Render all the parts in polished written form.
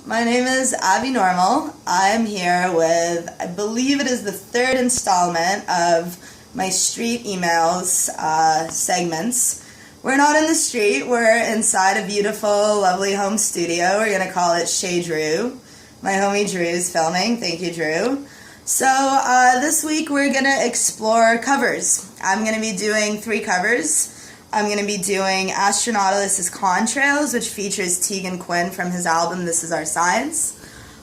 My name is Abbie Norml. I'm here with, I believe it is the third installment of my street emails segments. We're not in the street, we're inside a beautiful, lovely home studio. We're going to call it Chez Drew. My homie Drew is filming. Thank you, Drew. So this week we're going to explore covers. I'm going to be doing 3 covers. I'm going to be doing Astronautalis and Contrails, which features Tegan Quinn from his album This Is Our Science.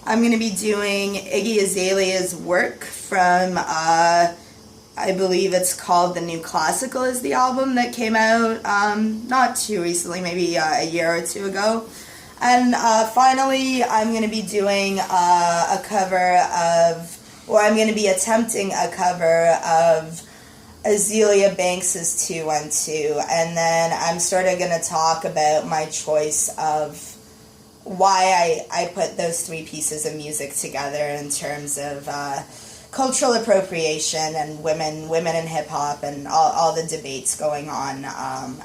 I'm going to be doing Iggy Azealia's work from, I believe it's called The New Classical is the album that came out not too recently, maybe a year or 2 ago. And finally, I'm going to be doing a cover of, or I'm going to be attempting a cover of Azealia Banks' 212, and then I'm sort of going to talk about my choice of why I put those 3 pieces of music together in terms of cultural appropriation and women in hip-hop and all the debates going on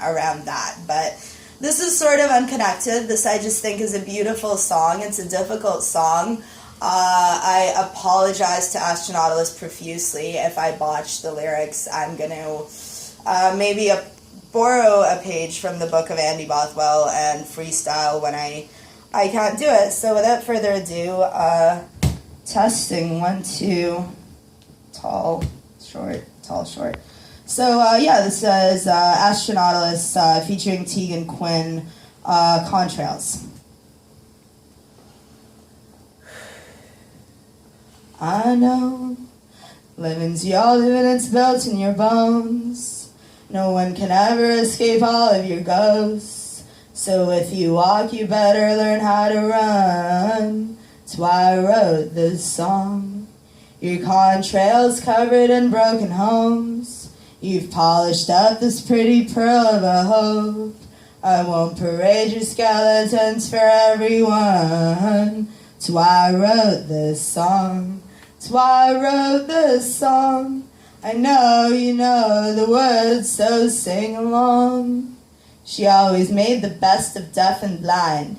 around that. But this is sort of unconnected. This I just think is a beautiful song. It's a difficult song. I apologize to Astronautalis profusely if I botch the lyrics. I'm going to maybe borrow a page from the book of Andy Bothwell and freestyle when I can't do it. So without further ado, testing 1, 2, tall, short. So yeah, this is Astronautalis featuring Tegan Quinn, Contrails. I know, living's your living, it's built in your bones. No one can ever escape all of your ghosts. So if you walk, you better learn how to run. That's why I wrote this song. Your contrails covered in broken homes. You've polished up this pretty pearl of a hope. I won't parade your skeletons for everyone. That's why I wrote this song. That's why I wrote this song. I know you know the words, so sing along. She always made the best of deaf and blind.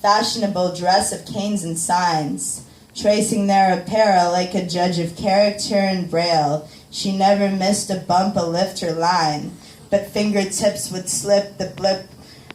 Fashionable dress of canes and signs, tracing their apparel like a judge of character and braille. She never missed a bump, a lift, or line, but fingertips would slip the blip,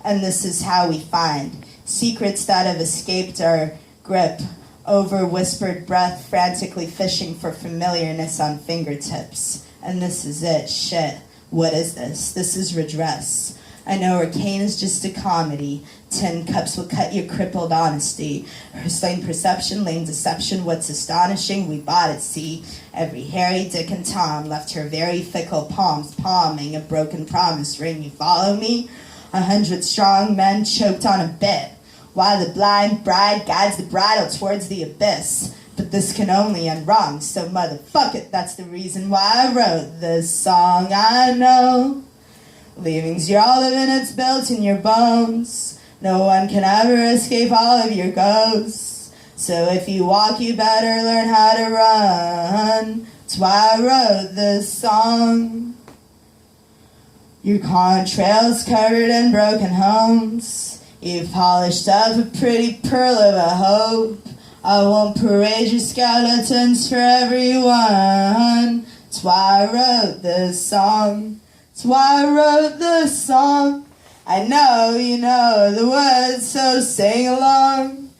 and this is how we find secrets that have escaped our grip, over whispered breath, frantically fishing for familiarness on fingertips. And this is it. Shit. What is this? This is redress. I know arcane is just a comedy. 10 cups will cut your crippled honesty. Her slain perception, lame deception, what's astonishing, we bought it, see. Every Harry, Dick, and Tom left her very fickle palms palming a broken promise ring. You follow me? 100 strong men choked on a bit, while the blind bride guides the bridle towards the abyss. But this can only end wrong, so motherfuck it, that's the reason why I wrote this song. I know, leaving's your living, it's built in your bones. No one can ever escape all of your ghosts. So if you walk, you better learn how to run. That's why I wrote this song. Your contrails covered in broken homes. You've polished up a pretty pearl of a hope. I won't parade your skeletons for everyone. That's why I wrote this song. That's why I wrote this song. I know you know the words, so sing along.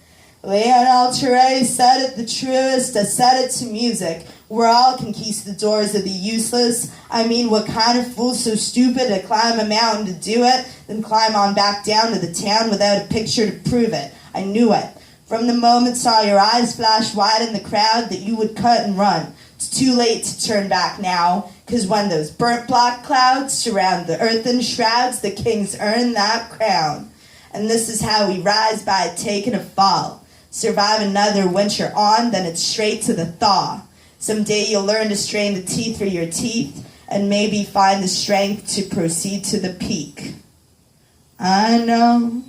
Leon Altere said it the truest, I said it to music. We're all can keys the doors of the useless. I mean, what kind of fool so stupid to climb a mountain to do it, then climb on back down to the town without a picture to prove it? I knew it. From the moment saw your eyes flash wide in the crowd that you would cut and run. It's too late to turn back now, 'cause when those burnt black clouds surround the earthen shrouds, the kings earn that crown. And this is how we rise by taking a fall. Survive another winter on, then it's straight to the thaw. Someday you'll learn to strain the teeth for your teeth, and maybe find the strength to proceed to the peak. I know,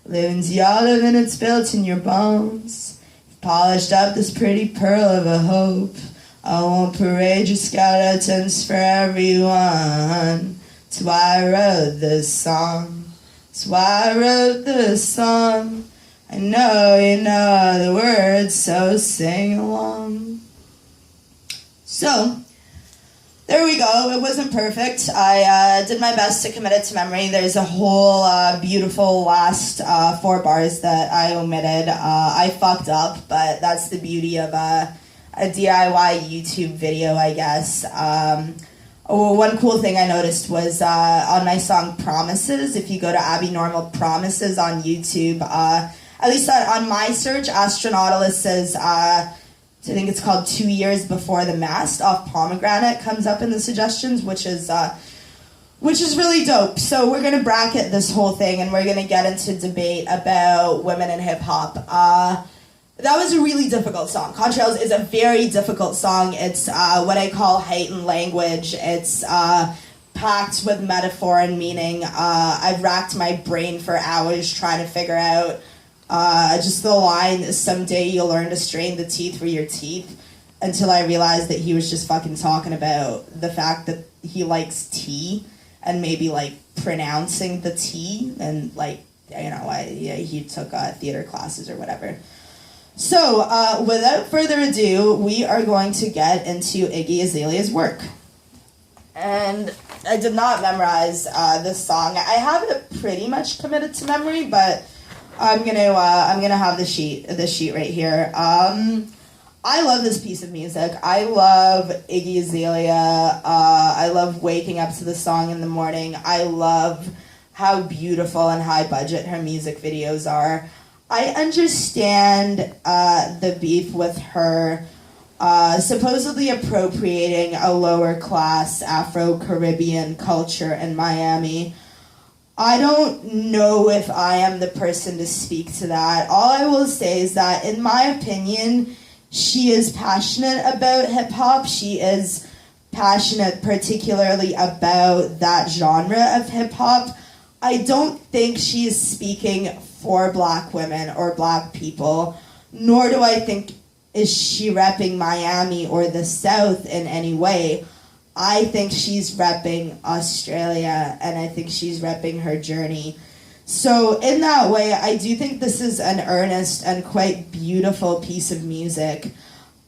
living's your living, it's built in your bones. You've polished up this pretty pearl of a hope. I won't parade your skeletons for everyone. That's why I wrote this song. That's why I wrote this song. I know you know the words, so sing along. So, there we go. It wasn't perfect. I did my best to commit it to memory. There's a whole beautiful last 4 bars that I omitted. I fucked up, but that's the beauty of a DIY YouTube video, I guess. One cool thing I noticed was on my song Promises, if you go to Abbie Norml Promises on YouTube, at least on my search, Astronautalis says, I think it's called 2 Years Before the Mast off Pomegranate comes up in the suggestions, which is really dope. So we're going to bracket this whole thing and we're going to get into debate about women in hip-hop. That was a really difficult song. Contrails is a very difficult song. It's what I call heightened language. It's packed with metaphor and meaning. I've racked my brain for hours trying to figure out just the line, someday you'll learn to strain the teeth for your teeth, until I realized that he was just fucking talking about the fact that he likes tea and maybe like pronouncing the T and like, you know, he took theater classes or whatever. So, without further ado, we are going to get into Iggy Azealia's work. And I did not memorize this song. I have it pretty much committed to memory, but I'm gonna have the sheet right here. I love this piece of music. I love Iggy Azealia. I love waking up to the song in the morning. I love how beautiful and high budget her music videos are. I understand the beef with her supposedly appropriating a lower class Afro-Caribbean culture in Miami. I don't know if I am the person to speak to that. All I will say is that, in my opinion, she is passionate about hip-hop. She is passionate particularly about that genre of hip-hop. I don't think she is speaking for Black women or Black people, nor do I think is she repping Miami or the South in any way. I think she's repping Australia, and I think she's repping her journey. So in that way, I do think this is an earnest and quite beautiful piece of music.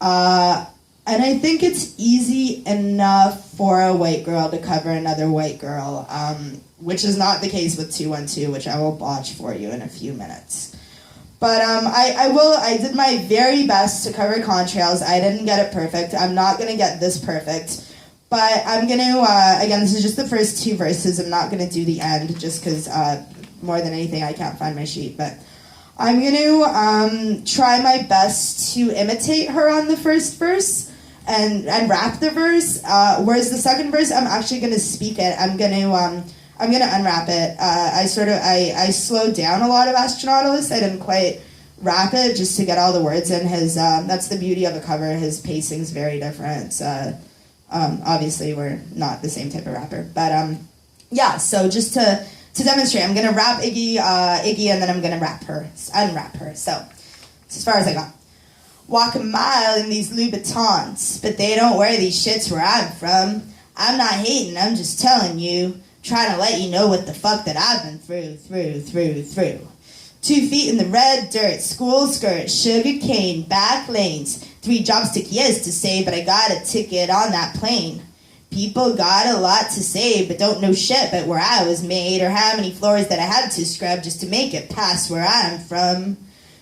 And I think it's easy enough for a white girl to cover another white girl, which is not the case with 212, which I will botch for you in a few minutes. But I did my very best to cover Contrails. I didn't get it perfect. I'm not going to get this perfect. But I'm going to, again, this is just the first 2 verses. I'm not going to do the end just because more than anything I can't find my sheet. But I'm going to try my best to imitate her on the first verse and rap the verse. Whereas the second verse, I'm actually going to speak it. I'm going to unwrap it. I slowed down a lot of Astronautalis. I didn't quite rap it just to get all the words in. That's the beauty of a cover. His pacing's very different. Obviously, we're not the same type of rapper. But, yeah, so just to demonstrate, I'm going to rap Iggy, and then I'm going to unwrap her. So, that's as far as I got. Walk a mile in these Louboutins, but they don't wear these shits where I'm from. I'm not hating, I'm just telling you. Trying to let you know what the fuck that I've been through. 2 feet in the red dirt, school skirt, sugar cane, back lanes. 3 jobs took years to say, but I got a ticket on that plane. People got a lot to say, but don't know shit about where I was made or how many floors that I had to scrub just to make it past where I'm from.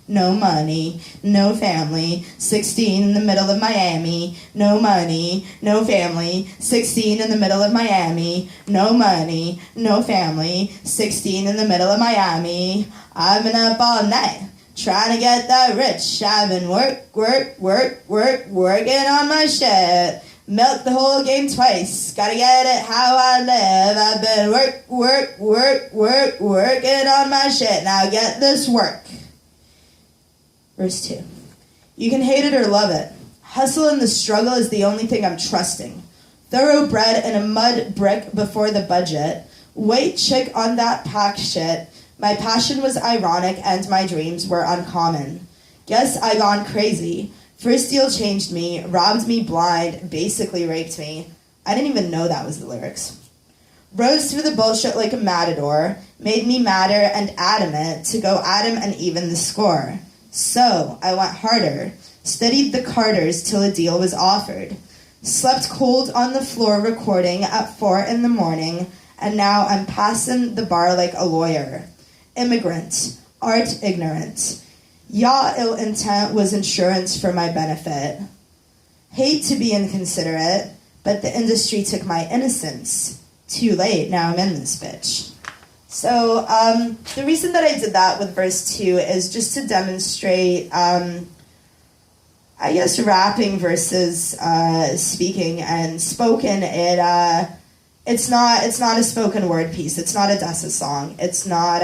No money, no family, 16 in the middle of Miami. No money, no family, 16 in the middle of Miami. No money, no family, 16 in the middle of Miami. I've been up all night trying to get that rich. I've been working on my shit. Milk the whole game twice. Gotta get it how I live. I've been working on my shit. Now get this work. Verse 2. You can hate it or love it. Hustle and the struggle is the only thing I'm trusting. Thoroughbred and a mud brick before the budget. White chick on that pack shit. My passion was ironic and my dreams were uncommon. Guess I gone crazy. First deal changed me, robbed me blind, basically raped me. I didn't even know that was the lyrics. Rose through the bullshit like a matador, made me madder and adamant to go at him and even the score. So, I went harder, studied the Carters till a deal was offered, slept cold on the floor recording at 4 in the morning, and now I'm passing the bar like a lawyer. Immigrant, art ignorant. Ya ill intent was insurance for my benefit. Hate to be inconsiderate, but the industry took my innocence. Too late, now I'm in this bitch. So the reason that I did that with verse 2 is just to demonstrate, I guess, rapping versus speaking. And spoken, it's not a spoken word piece. It's not a Dessa song. It's not.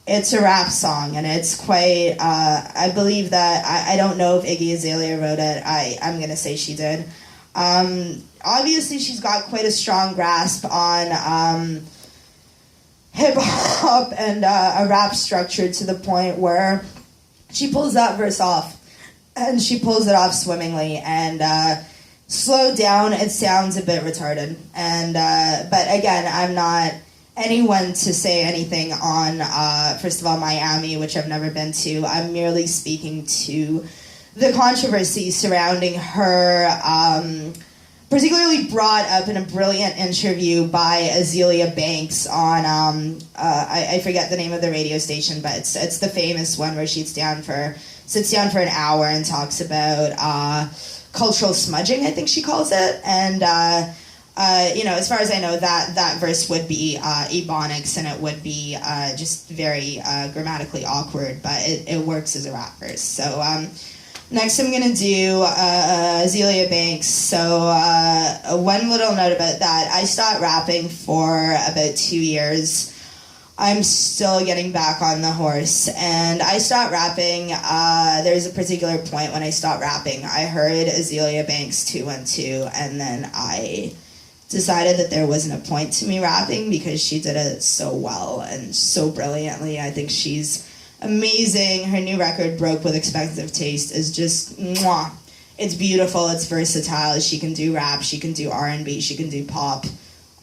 It's a rap song, and it's quite. I believe that I don't know if Iggy Azealia wrote it. I'm gonna say she did. Obviously, she's got quite a strong grasp on hip-hop and a rap structure to the point where she pulls that verse off, and she pulls it off swimmingly, and slowed down, it sounds a bit retarded. And but again, I'm not anyone to say anything on, first of all, Miami, which I've never been to. I'm merely speaking to the controversy surrounding her, particularly brought up in a brilliant interview by Azealia Banks on, I forget the name of the radio station, but it's the famous one where she sits down for an hour and talks about cultural smudging, I think she calls it. And, as far as I know, that verse would be ebonics, and it would be just very grammatically awkward, but it works as a rap verse. So, next I'm going to do Azealia Banks. So one little note about that. I stopped rapping for about 2 years. I'm still getting back on the horse. And I stopped rapping. There's a particular point when I stopped rapping. I heard Azealia Banks 212, and then I decided that there wasn't a point to me rapping because she did it so well and so brilliantly. I think she's amazing. Her new record, Broke with Expensive Taste, is just mwah. It's beautiful, it's versatile. She can do rap, she can do R&B, she can do pop.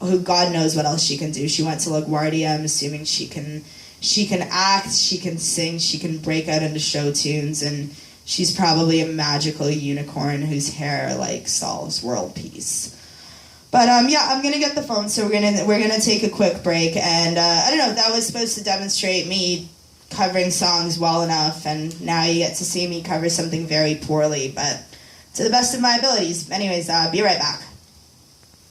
Who God knows what else she can do. She went to LaGuardia. I'm assuming she can act, she can sing, she can break out into show tunes, and she's probably a magical unicorn whose hair solves world peace. But I'm gonna get the phone, so we're gonna take a quick break, and I don't know, that was supposed to demonstrate me covering songs well enough, and now you get to see me cover something very poorly, but to the best of my abilities. Anyways, be right back.